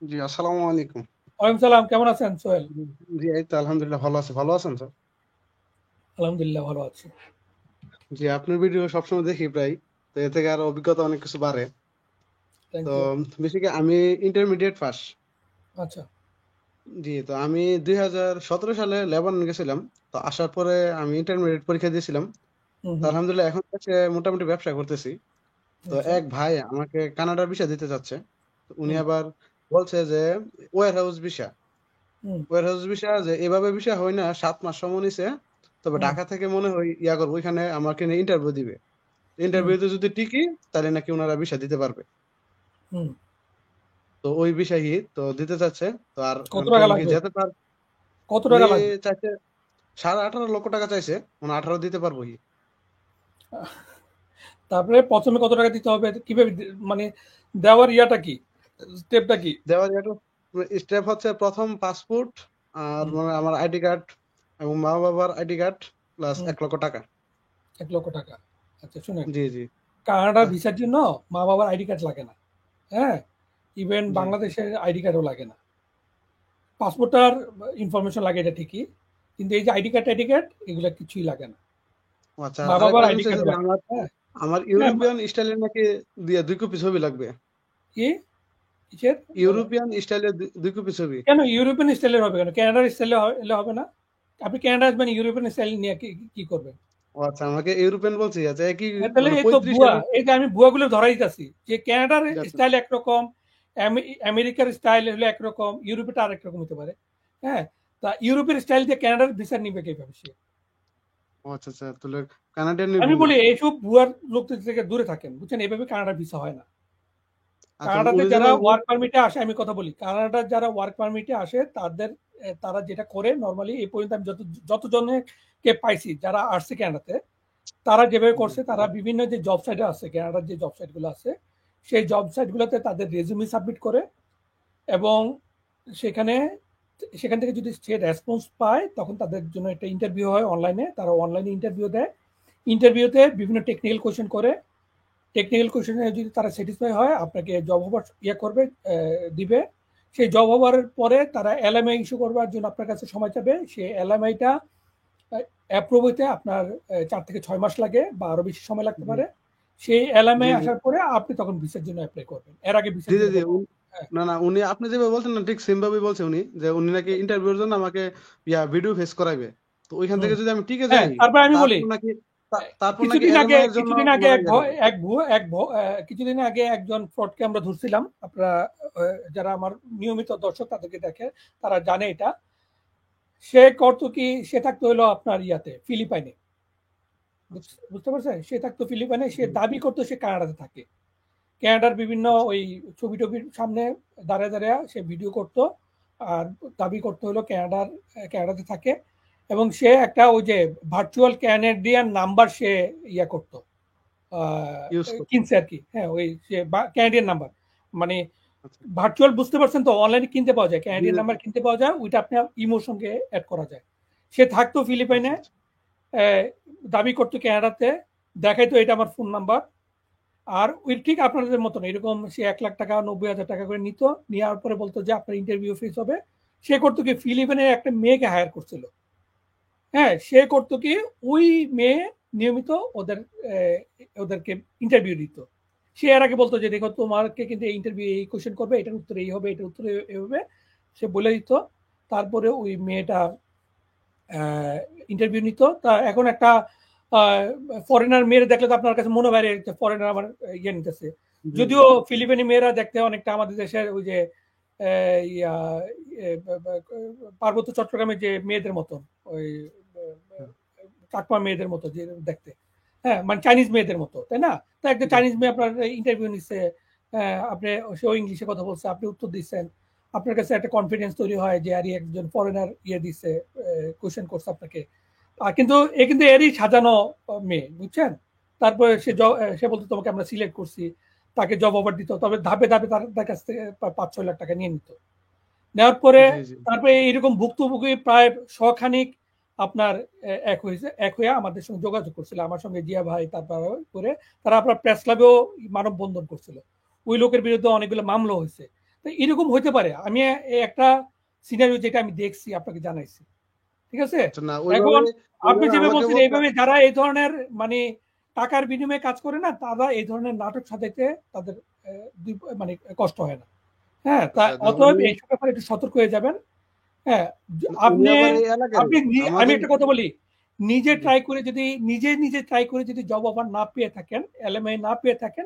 জি, আসসালামু আলাইকুম। ওয়ালাইকুম সালাম, কেমন আছেন সোহেল? জি, এই তো আলহামদুলিল্লাহ ভালো আছি। ভালো আছেন স্যার? আলহামদুলিল্লাহ ভালো আছি। জি, আপনার ভিডিও সবসময় দেখি প্রায়। তো এ থেকে আরো অভিজ্ঞতা অনেক কিছু বাড়ে। তো থ্যাংক ইউ। বেসিক্যালি আমি ইন্টারমিডিয়েট পাস। আচ্ছা। জি, তো আমি 2017 সালে লেবানন গেছিলাম। তো আসার পরে আমি ইন্টারমিডিয়েট পরীক্ষা দিয়েছিলাম। হুম, তো হুম। আলহামদুলিল্লাহ এখন দেশে মোটামুটি ব্যবসা করতেছি। তো আচ্ছা। এক ভাই আমাকে কানাডার ভিসা দিতে চাচ্ছে। তো উনি হুম, আবার বলছে যে ওয়্যার হাউস ভিসা। হুম, ওয়্যার হাউস ভিসা যে এভাবে ভিসা হয় না, 7 মাস সময় নিছে। তবে হুম, ঢাকা থেকে মনে হয় ইয়া করবো, ওইখানে আমাকে নিয়ে ইন্টারভিউ দিবে। হুম, ইন্টারভিউতে যদি টিকি তাহলে নাকি ওনারা ভিসা দিতে পারবে। হুম। তো ওই বিষয়ই তো দিতে চাচ্ছে। তো আর কত এখন কি টাকা আমি কি লাগবে? যেতে পার? কত উনি টাকা লাগবে? চাইছে 18.5 লক্ষ টাকা চাইছে। 18 দিতে পারবো কি? তারপরে ১ম এ কত টাকা দিতে হবে? কিভাবে মানে দেওয়ার ইয়াটা কি? স্টেপটা কি? দেওয়ার একটু স্টেপ হচ্ছে, প্রথম পাসপোর্ট আর হুম, মানে আমার আইডি কার্ড এবং মা বাবার আইডি কার্ড প্লাস হুম। 1 লক্ষ টাকা। ৳১,০০,০০০। আচ্ছা শুনেন, জি, জি। কানাডার আহ, ভিসার জন্য মা-বাবার আইডি কার্ড লাগে না। হ্যাঁ? ইভেন জি। বাংলাদেশের আইডি কার্ডও লাগে না। পাসপোর্টটার ইনফরমেশন লাগে এটা ঠিকই। কিন্তু এই যে আইডি কার্ড এগুলা কিছুই লাগে না। ও আচ্ছা, মা-বাবার আরেকটা আইডি জিনিস আছে কার্ডও যে লাগে। আমার হ্যাঁ? আমার হ্যাঁ, ইউরোপিয়ান স্টাইলের নাকি দিয়ে 2 কপি ছবি লাগবে। কি? কিসের? বলেন। ইউরোপিয়ান স্টাইলের 2 কপি ছবি। কেন ইউরোপিয়ান স্টাইলের হবে কেন? কানাডার স্টাইলে হলে হবে না? আপনি কানাডা আসবেন ইউরোপিয়ান স্টাইল নিয়ে কি করবেন? ও আচ্ছা, আমাকে ইউরোপিয়ান বলছি। আচ্ছা, একই হ্যাঁ, তাহলে মানে এই তো 35 ভুয়া। টাকা। এই যে আমি ভুয়াগুলো ধরাই দিতেছি। যে কানাডার আচ্ছা, স্টাইল একরকম, আমেরিকার স্টাইল হলো একরকম, ইউরোপেরটা আরেক রকম হতে পারে। হ্যাঁ? তা ইউরোপের স্টাইল দিয়ে কানাডার ভিসা নিবে কিভাবে সে? ও আচ্ছা, আচ্ছা, তাহলে কানাডিয়ান নিব আমি না। বলি এইসব ভুয়ার লোকদের থেকে দূরে থাকেন। বুঝছেন? এভাবে কানাডার ভিসা হয় না। আচ্ছা, কানাডাতে উনি যারা যেটা ওয়ার্ক পারমিটে আসে, আমি কথা বলি, কানাডার যারা ওয়ার্ক পারমিটে আসে তাদের তারা যেটা করে নরমালি এই পর্যন্ত আমি যতজনকে পাইছি যারা আসছে কানাডাতে, তারা যেভাবে জি, করছে তারা বিভিন্ন যে জব সাইটে আছে, কানাডার যে জব সাইটগুলো আছে, সেই জব সাইটগুলোতে তাদের রেজুমি সাবমিট করে এবং সেখানে সেখান থেকে যদি সে রেসপন্স পায় তখন তাদের জন্য একটা ইন্টারভিউ হয় অনলাইনে। তারা অনলাইনে ইন্টারভিউ দেয়। ইন্টারভিউতে বিভিন্ন টেকনিক্যাল কোয়েশ্চেন করে। টেকনিক্যাল কোয়েশ্চেনে যদি তারা স্যাটিসফাই হয় আপনাকে জব অফার করবে, দিবে। সেই জব অফারের পরে তারা এলএমআই ইস্যু করবার জন্য আপনার কাছে সময় চাবে। সেই এলএমআইটা অ্যাপ্রুভ হইতে আপনার 4 থেকে 6 মাস লাগে বা আরো বেশি সময় লাগতে জি, পারে। সেই জি, এলএমআই জি, আসার পরে আপনি তখন ভিসার জন্য অ্যাপ্লাই করবেন। এর আগে জি, ভিসার জি, জন্য জি, কোনো হ্যাঁ, না, না, উনি আপনি যেভাবে বলছেন না, ঠিক সেম ভাবেই বলছে উনি, যে উনি নাকি ইন্টারভিউর জন্য আমাকে ভিডিও ফেস করাইবে। তো ওইখান হুম। থেকে যদি আমি টিকে হ্যাঁ, যাই, তারপর আমি বলি, তারপর নাকি তারপর নাকি কিছুদিন আগে এলএমআই এর জন্য কিছুদিন আগে আমার এক ইয়ে ভ- হবে। এক ভুয়ো এক ভ- কিছুদিন আগে একজন ফ্রডকে আমরা ধরছিলাম। আপনারা যারা আমার নিয়মিত দর্শক তাদেরকে দেখে তারা জানে এটা। সে করতো কি, সে থাকতো হলো আপনার ইয়াতে ফিলিপাইনে। আচ্ছা, বুঝতে পারছেন? সে থাকতো ফিলিপাইনে, সে জি, দাবি করতো সে কানাডাতে থাকে। কানাডার বিভিন্ন আচ্ছা, ওই ছবি-টবির সামনে দাঁড়ায়, দাঁড়ায় সে ভিডিও করতো। আর দাবি করতো হলো কানাডাতে থাকে এবং সে একটা ওই যে ভার্চুয়াল ক্যানাডিয়ান নাম্বার সে করতো। আ ইউজ করতো। কিনছে আরকি। হ্যাঁ, ওই যে ক্যানাডিয়ান নাম্বার। মানে আচ্ছা, ভার্চুয়াল বুঝতে পারছেন তো? অনলাইনে কিনতে পাওয়া যায়। জি, ক্যানাডিয়ান জি, নাম্বার কিনতে পাওয়া যায়। ওইটা আপনার ইমোর সঙ্গে এড করা যায়। সে থাকতো আচ্ছা, ফিলিপাইনে, আচ্ছা, অ্যা দাবি করতো কানাডাতে, দেখাইতো এটা আমার ফোন নাম্বার। আর ওই ঠিক আপনাদের মতন এরকম সে ৳১,০০,০০০ ৳৯০,০০০ করে নিত। নেওয়ার পরে বলতো যে আপনার ইন্টারভিউ ফিস হবে। সে করতো কি, ফিলিপাইনের একটা মেয়েকে হায়ার করছিল। হ্যাঁ? সে করতো কি, ওই মেয়ে নিয়মিত ওদের ওদেরকে ইন্টারভিউ দিত। সে এর আগে বলতো যে দেখো তোমাকে কিন্তু এই ইন্টারভিউ এই কোয়েশ্চেন করবে, এটার উত্তরে এই হবে, এটার উত্তরে এই হবে। সে বলে দিত। তারপরে ওই মেয়েটা ইন্টারভিউ নিত। তা এখন একটা ফরেনার মেয়ের দেখলে তো আপনার কাছে মনে বাইরে যে ফরেনার আমার নিতেছে। জি, জি, যদিও ফিলিপিনি মেয়েরা দেখতে অনেকটা আমাদের দেশের ওই যে ইয়া পার্বত্য চট্টগ্রামের যে মেয়েদের মতন, ওই হুম, চাকমা মেয়েদের মতো যে দেখতে, হ্যাঁ মানে চাইনিজ মেয়েদের মতো, তাই না? তো একটা জি, চাইনিজ মেয়ে আপনার ইন্টারভিউ নিচ্ছে, আপনি, সেও ইংলিশে কথা বলছে, আপনি উত্তর দিচ্ছেন, আপনার কাছে একটা কনফিডেন্স তৈরি হয় যে আরে একজন ফরেনার দিচ্ছে, কোয়েশ্চেন করছে আপনাকে। কিন্তু কিন্তু এরই সাজানো মেয়ে, বুঝছেন? তারপরে সে বলতো তোমাকে আমরা সিলেক্ট করছি, তাকে জব অফার দিত, তবে ধাপে ধাপে তার কাছ থেকে ৫-৬ লাখ টাকা নিয়ে নিত। নেওয়ার পরে জি, জি, তারপরে এইরকম ভুক্তভোগী প্রায় শখানিক আপনার এক হয়ে আমাদের সঙ্গে যোগাযোগ করছিল, আমার সঙ্গে জিয়া ভাই, তারপর করে তারা আপনার প্রেস ক্লাবেও মানববন্ধন করছিল। ওই লোকের বিরুদ্ধে অনেকগুলো মামলা হয়েছে। তো এরকম হইতে পারে। আমি একটা সিনারিও যেটা আমি দেখছি আপনাকে জানাইছি। ঠিক আছে? আচ্ছা, না এখন আপনি ওইভাবে যেভাবে আমাকে বলছেন বলতে। এইভাবে যারা এই ধরনের মানে টাকার বিনিময়ে কাজ করে না, তারা এই ধরনের নাটক সাজাইতে তাদের মানে কষ্ট হয় না। হ্যাঁ, তা আচ্ছা, না অতএব এইসব ব্যাপারে একটু সতর্ক হয়ে যাবেন। হ্যাঁ, উনি আপনি আবার এই এলাকারই আপনি আমি আমাদের। একটা কথা বলি, নিজে জি, ট্রাই করে যদি নিজে ট্রাই করে যদি জব অফার না পেয়ে থাকেন, এলএমআই না পেয়ে থাকেন,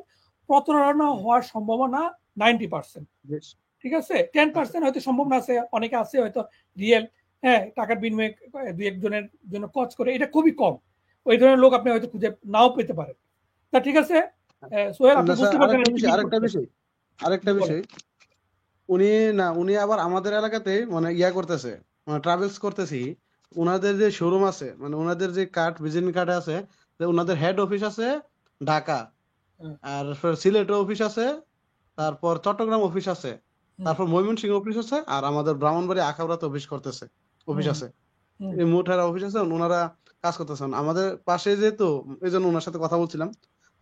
প্রতারণা হওয়ার সম্ভাবনা 90%। বেশ। ঠিক আছে? আচ্ছা, 10% হয়তো সম্ভাবনা আছে, অনেকে আছে হয়তো রিয়েল, হ্যাঁ, টাকার বিনিময়ে দুই একজনের জন্য কাজ করে, এটা খুবই কম। ওই ধরনের লোক আপনি হয়তো খুঁজে নাও পেতে পারেন। তা ঠিক আছে, সোহেল, আপনি না স্যার, বুঝতে পারছেন আরেকটা আমি কি বিষয় মিন আরেকটা করতেছি। বিষয় আরেকটা জি, বলেন। বিষয় উনি, না উনি আবার আমাদের এলাকাতেই মানে ইয়া করতেছে, মানে ট্রাভেলস করতেছি। ওনাদের যে শোরুম আছে, মানে ওনাদের যে কার্ড, ভিজিটিং কার্ডে আছে যে ওনাদের হেড অফিস আছে ঢাকা, হ্যাঁ, আর সিলেটে অফিস আছে, তারপর চট্টগ্রাম অফিস আছে, হুম, তারপর ময়মনসিংহ অফিস আছে, আর আমাদের ব্রাহ্মণবাড়িয়া আখাউড়াতে অফিস হুম, আছে। হুম, এই মোট অফিস আছে, ওনারা কাজ করতেছেন আমাদের পাশে, যেহেতু এই জন্য ওনার সাথে কথা বলছিলাম।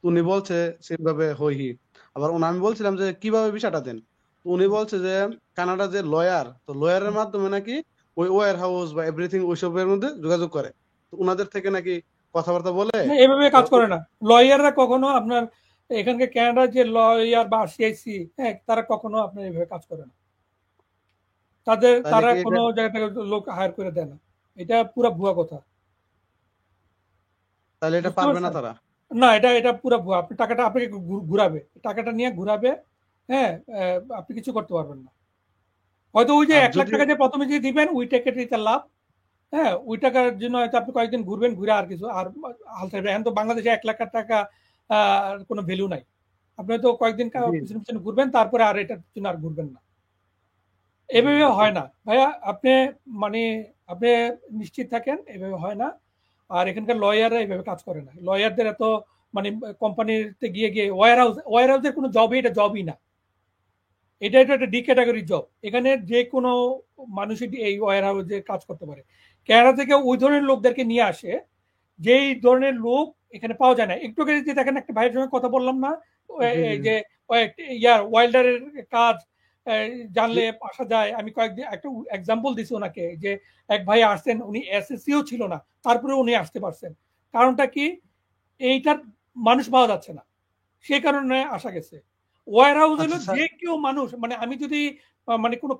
উনি হুম, বলছে সেভাবে হইহি। আবার আমি বলছিলাম যে কিভাবে ভিসাটা দেন। তো উনি হুম। বলছে যে কানাডা যে লয়ার, তো লয়ারের মাধ্যমে নাকি ওই ওয়ার হাউস বা এভরিথিং ওইসবের মধ্যে যোগাযোগ করে। তো ওনাদের থেকে নাকি কথাবার্তা বলে। না, এভাবে তো কাজ করে না। লয়াররা কখনো আপনার এখানকার কানাডার যে লয়ার বা সিআইসি, হ্যাঁ, তারা কখনো আপনার এইভাবে কাজ করে না। তাহলে তারা কি এটা, কোনো জায়গা থেকে লোক হায়ার করে দেয় না। এটা পুরা ভুয়া কথা। তাহলে এটা বুঝতে পারবে না পারছেন? তারা? না, এটা পুরা ভুয়া। আপনি টাকাটা আপনাকে ঘুরাবে। টাকাটা নিয়ে ঘুরাবে। হ্যাঁ, আপনি কিছু করতে পারবেন না। হয়তো ওই যে আর ৳১,০০,০০০ যদি, যে ১ম এ যে দিবেন, ওই টাকাটাই তার লাভ। হ্যাঁ, ওই টাকার জন্য হয়তো আপনি কয়েকদিন ঘুরবেন, ঘুরে আর কিছু আর হালকা এখন তো বাংলাদেশে ৳১,০০,০০০ কোনো ভ্যালু নাই। আপনি হয়তো কয়েকদিন জি, পিছনে ঘুরবেন, তারপরে আর এটার পিছনে আর ঘুরবেন না। জি, এভাবে বুঝতে হয় না। পারছি। ভাইয়া, মানে আপনি নিশ্চিত থাকেন, এভাবে হয় না। আর এখানকার লয়াররা এভাবে কাজ করে না। লয়ারদের এত মানে কোম্পানিতে গিয়ে ওয়্যার হাউসের কোনো জবই এটা জবই না। এটা একটা ডি ক্যাটাগরি জব। এখানে যে কোনো মানুষই এই ওয়্যার হাউসে কাজ করতে পারে। কানাডা থেকে ওই ধরনের লোকদেরকে নিয়ে আসে, যেই ধরনের লোক এখানে পাওয়া যায় না। একটু আগে যে দেখেন একটা ভাইয়ের সঙ্গে কথা বললাম না? জি, জি, এই যে ওয়েল্ডারের কাজ এ জি, জানলে আসা যায়। আমি কয়েকদিন একটা এক্সাম্পল দিছি উনাকে যে এক ভাই আসছেন, উনি এসএসসিও ছিল না। তারপরেও উনি আসতে পারছেন। কারণটা কি? এইটার মানুষ পাওয়া যাচ্ছে না। সে কারণে আসা গেছে। ওয়্যার হাউস হলো আচ্ছা স্যার। যে কেউ মানুষ, মানে আমি যদি মানে কোনো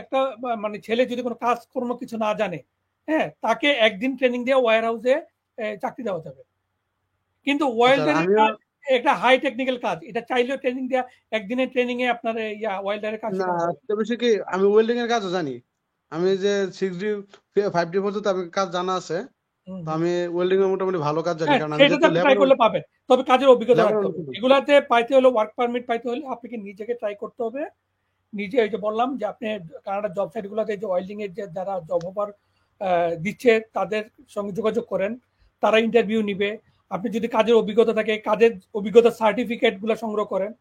একটা মানে ছেলে যদি কোনো কাজকর্ম কিছু না জানে, হ্যাঁ? তাকে একদিন ট্রেনিং দিয়ে ওয়্যার হাউসে চাকরি দেওয়া যাবে। কিন্তু আচ্ছা, ওয়েল্ডারের আমিও, কাজ একটা হাই টেকনিক্যাল কাজ। এটা চাইলেও ট্রেনিং দেয়া, একদিনের ট্রেনিং এ আপনার ওয়েল্ডারের কাজ না শেখানো যাবে না। একটা বিষয় কি, আমি ওয়েল্ডিং এর কাজও জানি। আমি যে 6D 5D পর্যন্ত আমি কাজ জানা আছে। হুম, তো হুম। আমি ওয়েল্ডিং এর মোটামুটি ভালো কাজ জানি, হ্যাঁ, কারণ আমি সেটাতে যেহেতু আপনি ট্রাই লেবানন, করলে পাবেন। তবে কাজের অভিজ্ঞতা রাখতে লেবানন হবে। ছিল। এগুলাতে পাইতে হলে, ওয়ার্ক পারমিট পাইতে হলে আপনাকে নিজেকে ট্রাই করতে হবে। নিজে ওই যে বললাম যে আপনি কানাডার জব সাইট গুলোতে যে ওয়েল্ডিং এর যে যারা জব অফার দিচ্ছে তাদের সঙ্গে যোগাযোগ করেন। তারা ইন্টারভিউ নিবে। আপনি যদি কাজের অভিজ্ঞতা থাকে, কাজের অভিজ্ঞতার সার্টিফিকেট গুলো সংগ্রহ করেন।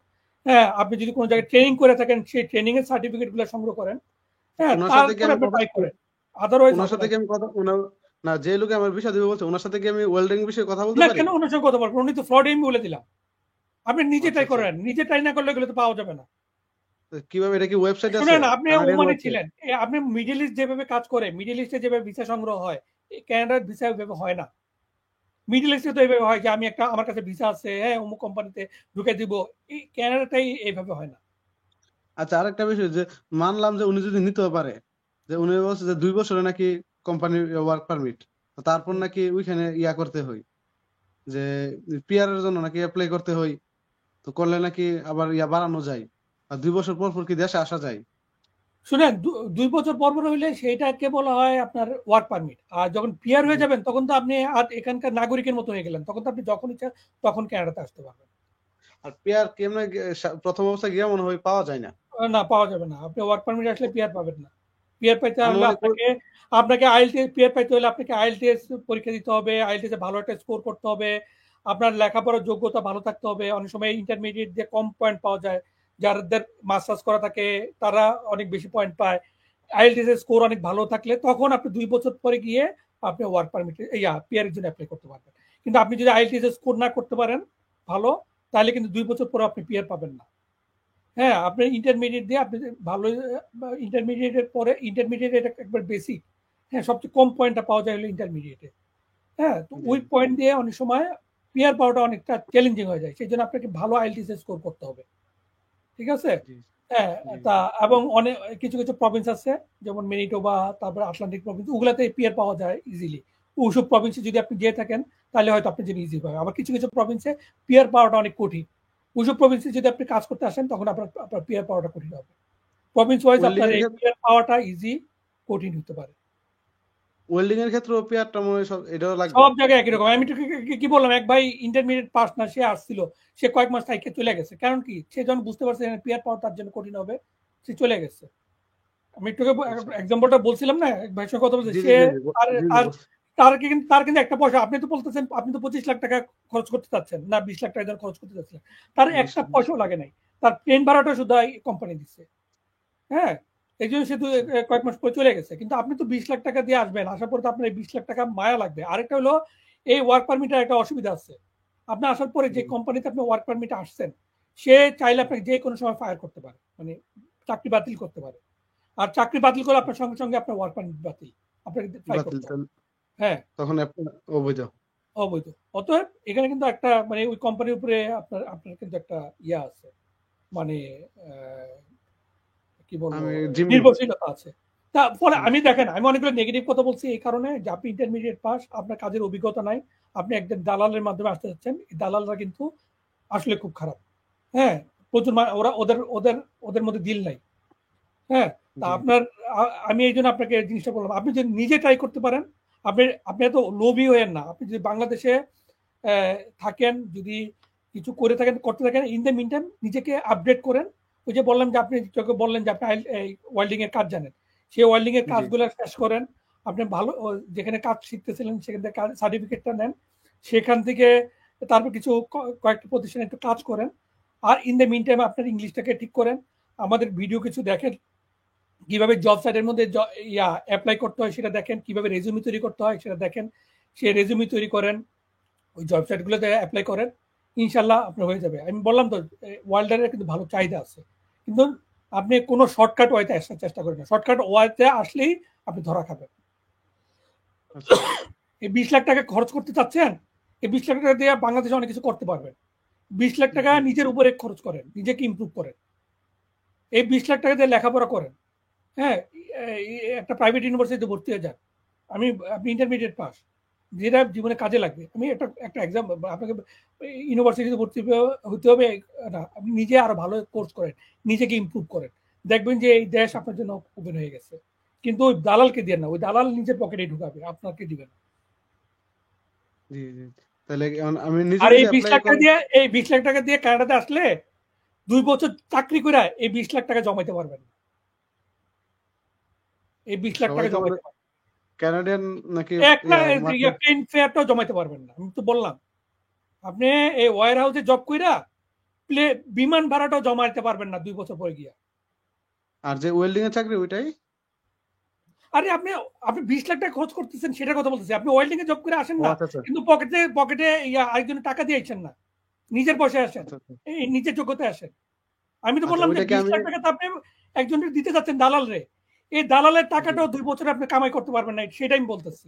হ্যাঁ, আপনি যদি কোনো জায়গায় ট্রেনিং করে থাকেন, সেই ট্রেনিং এর সার্টিফিকেট গুলো সংগ্রহ করেন। হ্যাঁ, ওনার সাথে কি তারপরে আমি আপনি কথা, ট্রাই করেন। আদারওয়াইজ ওনার হবে সাথে না। কি আমি কথা, না যে লোকে আমার ভিসা দিবে বলছে ওনার সাথে কি আমি ওয়েল্ডিং বিষয়ে কথা বলতে না, পারি? কেন ওনার সঙ্গে কথা বলবেন? উনি তো ফ্রড, আমি বলে দিলাম। আপনি নিজে আচ্ছা, ট্রাই আচ্ছা। করেন। নিজে ট্রাই না করলে এগুলো তো পাওয়া যাবে না। তো কিভাবে, এটা কি ওয়েবসাইট আছে, শুনেন, আপনি কানাডিয়ান ওমানে ওয়েবসাইট? ছিলেন। আপনি মিডল ইস্ট যেভাবে কাজ করে, মিডল ইস্টে যেভাবে ভিসা সংগ্রহ হয়, কানাডার ভিসা ওইভাবে হয় না। মিডল ইস্টে তো এইভাবে হয় যে আমি একটা, আমার কাছে ভিসা আছে, হ্যাঁ, অমুক কোম্পানিতে ঢুকে দিব। এই কানাডাটাই এইভাবে হয় না। আচ্ছা, আরেকটা বিষয় যে মানলাম যে উনি যদি নিতেও পারে, যে উনি বলছে যে 2 বছরে নাকি কোম্পানির ওয়ার্ক পারমিট, তারপর হুম। নাকি ওইখানে ইয়া করতে হয়, যে পিআর এর জন্য নাকি অ্যাপ্লাই করতে হয়। তো করলে নাকি আবার ইয়া বাড়ানো যায়, আর 2 বছর পর পর কি দেশে আসা যায়? শুনেন, ২ বছর পর হইলে সেইটাকে বলা হয় আপনার ওয়ার্ক পারমিট। আর যখন পিআর হয়ে জি। যাবেন তখন তো আপনি আর এখানকার নাগরিকের মতো হয়ে গেলেন। তখন তো আপনি যখন ইচ্ছা তখন কানাডাতে আসতে পারবেন। আর পিআর কেমনে প্রথম অবস্থায় গিয়ে মনে হয় পাওয়া যায় না। না, পাওয়া যাবে না। আপনি ওয়ার্ক পারমিট আসলে পিআর পাবেন না। পিআর পাইতে হলে আনুমানিক আপনাকে আইএলটিএস, পিআর পাইতে হলে আপনাকে আইএলটিএস পরীক্ষা দিতে হবে। আইএলটিএস এ ভালো একটা স্কোর করতে হবে। আপনার লেখাপড়ার যোগ্যতা ভালো থাকতে হবে। অনেক সময় ইন্টারমিডিয়েট দিয়ে কম পয়েন্ট পাওয়া যায়। যাদের মাস্টার্স করা থাকে তারা অনেক বেশি পয়েন্ট পায়। আইএলটিএস এর স্কোর অনেক ভালো থাকলে তখন আপনি ২ বছর পরে গিয়ে আপনি ওয়ার্ক পারমিট পিআর এর জন্য এপ্লাই করতে পারবেন। কিন্তু আপনি যদি আইএলটিএস এর স্কোর না করতে পারেন ভালো, তাহলে কিন্তু ২ বছর পরে আপনি পিআর পাবেন না। হ্যাঁ, আপনি ইন্টারমিডিয়েট দিয়ে আপনি ভালো ইন্টারমিডিয়েটের পরে ইন্টারমিডিয়েট এটা একবার বেসিক। হ্যাঁ, সবচেয়ে কম পয়েন্টটা পাওয়া যায় হলো ইন্টারমিডিয়েটে। হ্যাঁ, তো জি ওই পয়েন্ট দিয়ে অনেক সময় পিআর পাওয়াটা অনেকটা চ্যালেঞ্জিং হয়ে যায়। সেজন্য আপনাকে ভালো আইএলটিএস স্কোর করতে হবে। ঠিক আছে? জি হ্যাঁ, জি তা এবং অনেক কিছু প্রভিন্স আছে যেমন ম্যানিটোবা, তারপরে আটলান্টিক প্রভিন্স, ওগুলাতে পিআর পাওয়া যায় ইজিলি। ওইসব প্রভিন্সে যদি আপনি যেয়ে থাকেন তাহলে হয়তো আপনার জন্য ইজি হবে। আবার কিছু প্রভিন্সে পিআর পাওয়াটা অনেক কঠিন। ওইসব প্রভিন্সে যদি আপনি কাজ করতে আসেন তখন আপনার পিআর পাওয়াটা কঠিন হবে। প্রভিন্স ওয়াইজ ওয়েল্ডিং আপনার এর এই ক্ষেত্রে পিআর পাওয়াটা ইজি, কঠিন হতে পারে। ওয়েল্ডিং এর ক্ষেত্রে পিয়ারটা মনে হয় এটাও লাগবে। সব জায়গায় একই রকম। আমি তো কি বললাম, এক ভাই ইন্টারমিডিয়েট পাস না, সে আসছিল, সে কয়েক মাস থাইকে চলে গেছে। কারণ কি, সে যখন বুঝতে পারছে পিআর পাওয়া তার জন্য কঠিন হবে, সে চলে গেছে। আমি একটু আচ্ছা এক্সাম্পলটা বলছিলাম না, এক ভাইয়ের সঙ্গে কথা বলছি, জি জি সে জি জি তার জি জি তার তার কিন্তু একটা পয়সা, আপনি তো বলতেছেন আপনি তো 25 লাখ টাকা খরচ করতে চাচ্ছেন না, 20 লাখ টাকা যেন খরচ করতে চাচ্ছেন, তার একটা 20 পয়সাও লাগে নাই, তার প্লেন ভাড়াটা শুধু কোম্পানি দিচ্ছে। হ্যাঁ, এই জন্য সে আচ্ছা কয়েক মাস পরে চলে গেছে। কিন্তু আপনি তো 20 লাখ টাকা দিয়ে আসবেন, আসার পরে তো আপনার এই 20 লাখ টাকা মায়া লাগবে। আরেকটা হলো এই ওয়ার্ক পারমিটের একটা অসুবিধা আছে। আপনি আসার পরে যে জি কোম্পানিতে আপনি ওয়ার্ক পারমিটে আসছেন, সে চাইলে আপনাকে যে কোনো সময় ফায়ার করতে পারে, মানে চাকরি বাতিল করতে পারে। আর চাকরি বাতিল করলে আপনার সঙ্গে সঙ্গে আপনার ওয়ার্ক পারমিট বাতিল, আপনাকে ফাইল বাতিল করতে হবে। হ্যাঁ, তখন আপনার অবৈধ। অবৈধ। অতএব এখানে কিন্তু একটা মানে ওই কোম্পানির উপরে আপনার আপনার কিন্তু একটা ইয়া আছে, মানে কি বলবো, আমি জিম্মি। নির্ভরশীলতা আছে। তা ফলে জি আমি দেখেন, আমি অনেকগুলো নেগেটিভ কথা বলছি এই কারণে যে আপনি ইন্টারমিডিয়েট পাস, আপনার কাজের অভিজ্ঞতা নাই, আপনি একজন দালালের মাধ্যমে আসতে চাচ্ছেন, এই দালালরা কিন্তু আসলে খুব খারাপ। হ্যাঁ, প্রচুর ওরা ওদের ওদের ওদের মধ্যে দিল নাই। হ্যাঁ, তা জি আপনার আমি এই জন্য আপনাকে জিনিসটা বললাম, আপনি যদি নিজে ট্রাই করতে পারেন, আপনি আপনি এত লোভী হয়েন না। আপনি যদি বাংলাদেশে থাকেন, যদি কিছু করে থাকেন, করতে থাকেন, ইন দ্য মিন টাইম নিজেকে আপডেট করেন। ওই যে বললাম যে আপনি তোকে বললেন যে আপনি ওয়েল্ডিং এর কাজ জানেন, সেই ওয়েল্ডিং এর জি কাজগুলো শেষ করেন। আপনি ভালো যেখানে কাজ শিখতেছিলেন সেখান থেকে সার্টিফিকেটটা নেন, সেখান থেকে তারপর কিছু কয়েকটা প্রতিষ্ঠানে একটু কাজ করেন। আর ইন দ্য মিন টাইম আপনার ইংলিশটাকে ঠিক করেন, আমাদের ভিডিও কিছু দেখেন, কিভাবে জব সাইটের মধ্যে অ্যাপ্লাই করতে হয় সেটা দেখেন, কিভাবে রেজুমি তৈরি করতে হয় সেটা দেখেন, সে রেজুমি তৈরি করেন, ওই জব সাইটগুলোতে অ্যাপ্লাই করেন, ইনশাল্লাহ আপনার হয়ে যাবে। আমি বললাম তো, ওয়ার্ল্ডের কিন্তু ভালো চাহিদা আছে, কিন্তু আপনি কোনো শর্টকাট ওয়াইতে আসার চেষ্টা করেন না। শর্টকাট ওয়াইতে আসলেই আপনি ধরা খাবেন। আচ্ছা এই 20 লাখ টাকা খরচ করতে চাচ্ছেন, এই 20 লাখ টাকা দিয়ে বাংলাদেশে অনেক কিছু করতে পারবেন। 20 লাখ টাকা জি নিজের উপরে খরচ করেন, নিজেকে ইমপ্রুভ করেন। এই 20 লাখ টাকা দিয়ে লেখাপড়া করেন। হ্যাঁ, একটা প্রাইভেট ইউনিভার্সিটিতে ভর্তি হয়ে যান। আপনি ইন্টারমিডিয়েট পাস, যেটা জীবনে কাজে লাগবে। আমি একটা এক্সাম, আপনাকে ইউনিভার্সিটিতে ভর্তি হতে হবে না, আপনি নিজে আরো ভালো কোর্স করেন, নিজেকে ইমপ্রুভ করেন, দেখবেন যে এই দেশ আপনার জন্য ওপেন হয়ে গেছে। কিন্তু ওই দালালকে দিয়ে না, ওই দালাল নিজের পকেটে ঢুকাবে, আপনাকে দিবে না। জি জি তাহলে আমি নিজে আর এই নিজে বিশ অ্যাপ্লাই লাখ টাকা করে। দিয়ে এই 20 লাখ টাকা দিয়ে কানাডাতে আসলে 2 বছর চাকরি করে এই 20 লাখ টাকা জমাইতে পারবেন না। এই 20 লাখ সবাই টাকা তো জমাইতে পারবেন কানাডিয়ান নাকি একটা মার্কিন। প্লেন ফেয়ারটাও জমাইতে পারবেন না। আমি তো বললাম, আপনি এই ওয়ার হাউসে জব কইরা বিমান ভাড়াটাও জমাইতে পারবেন না 2 বছর পরে গিয়া। আর যে ওয়েল্ডিং এর চাকরি ওইটাই। আরে আপনি আপনি 20 লাখ টাকা খরচ করতেছেন সেটার কথা বলতেছি। আপনি ওয়েল্ডিং এ জব করে আসেন ও না, আচ্ছা আচ্ছা কিন্তু পকেটে আরেকজনের টাকা দিয়ে আসেন না, নিজের পয়সায় আসেন, আচ্ছা আচ্ছা এই নিজের যোগ্যতায় আসেন। আমি তো আচ্ছা বললাম যে ওইটাকে 20 আমি লাখ টাকা তো আপনি একজনের দিতে যাচ্ছেন দালাল রে, এই দালালের জি টাকাটাও 2 বছরে আপনি কামাই করতে পারবেন না, সেটাই আমি বলতেছি।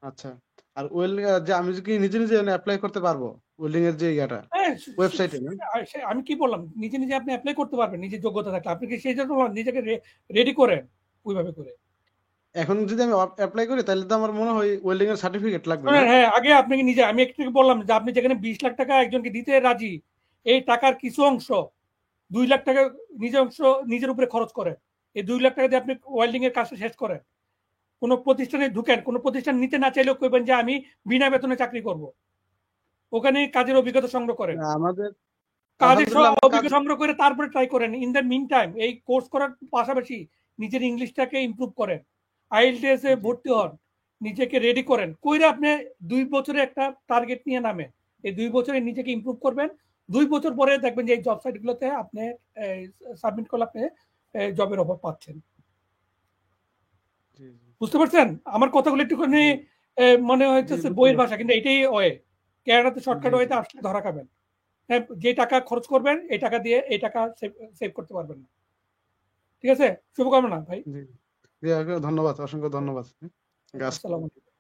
আচ্ছা। আর যে আমি কি নিজে নিজে অ্যাপ্লাই করতে পারবো ওয়েল্ডিং এর যে ইয়াটা হ্যাঁ, ওয়েবসাইটে না? আমি কি বললাম, নিজে নিজে আপনি অ্যাপ্লাই করতে পারবেন নিজের যোগ্যতা থাকলে। আপনি কি সেই জন্য নিজেকে রেডি করেন ওইভাবে করে। এখন যদি আমি অ্যাপ্লাই করি তাহলে তো আমার মনে হয় ওয়েল্ডিং এর সার্টিফিকেট লাগবে না? শোনেন, হ্যাঁ, আগে আপনাকে নিজে, আমি একটু বললাম যে আপনি যেখানে 20 লাখ টাকা একজনকে দিতে রাজি, এই টাকার কিছু অংশ 2 লাখ টাকা নিজের উপরে খরচ করেন। এই 2 লাখ টাকা দিয়ে আপনি ওয়েল্ডিং এর কাজটা শেষ করেন। কোনো প্রতিষ্ঠানে ঢুকেন, কোনো প্রতিষ্ঠান নিতে না চাইলেও কইবেন যে আমি বিনা বেতনে চাকরি করব। ওখানে কাজের অভিজ্ঞতা সংগ্রহ করেন। আমাদের কাজের আলহামদুলিল্লাহ আমার কাজ। অভিজ্ঞতা সংগ্রহ করে তারপরে ট্রাই করেন। ইন দ্য মিন টাইম এই কোর্স করার পাশাপাশি নিজের ইংলিশটাকে ইমপ্রুভ করেন, আইএলটিএস এ জি ভর্তি হন, নিজেকে রেডি করেন, কইরা আপনি 2 বছরে একটা টার্গেট নিয়ে নামেন। এই 2 বছরে নিজেকে ইমপ্রুভ করবেন। 2 বছর পরে দেখবেন যে এই জব সাইটগুলোতে আপনি সাবমিট করলে আপনি জবের অফার পাচ্ছেন। জি জি বুঝতে পারছেন আমার কথাগুলো? একটুখানি মনে জি হইতেছে বুঝতে বইয়ের পারছি। ভাষা, কিন্তু এটাই ওয়ে। ক্যানাডাতে জি শর্টকাট জি ওয়েতে আসলে ধরা খাবেন। হ্যাঁ, যে টাকা খরচ করবেন এই টাকা দিয়ে এই টাকা সেভ করতে পারবেন না। ঠিক আছে, শুভকামনা ভাই। জি জি, ধন্যবাদ, অসংখ্য ধন্যবাদ। গাছ আসসালামু আলাইকুম।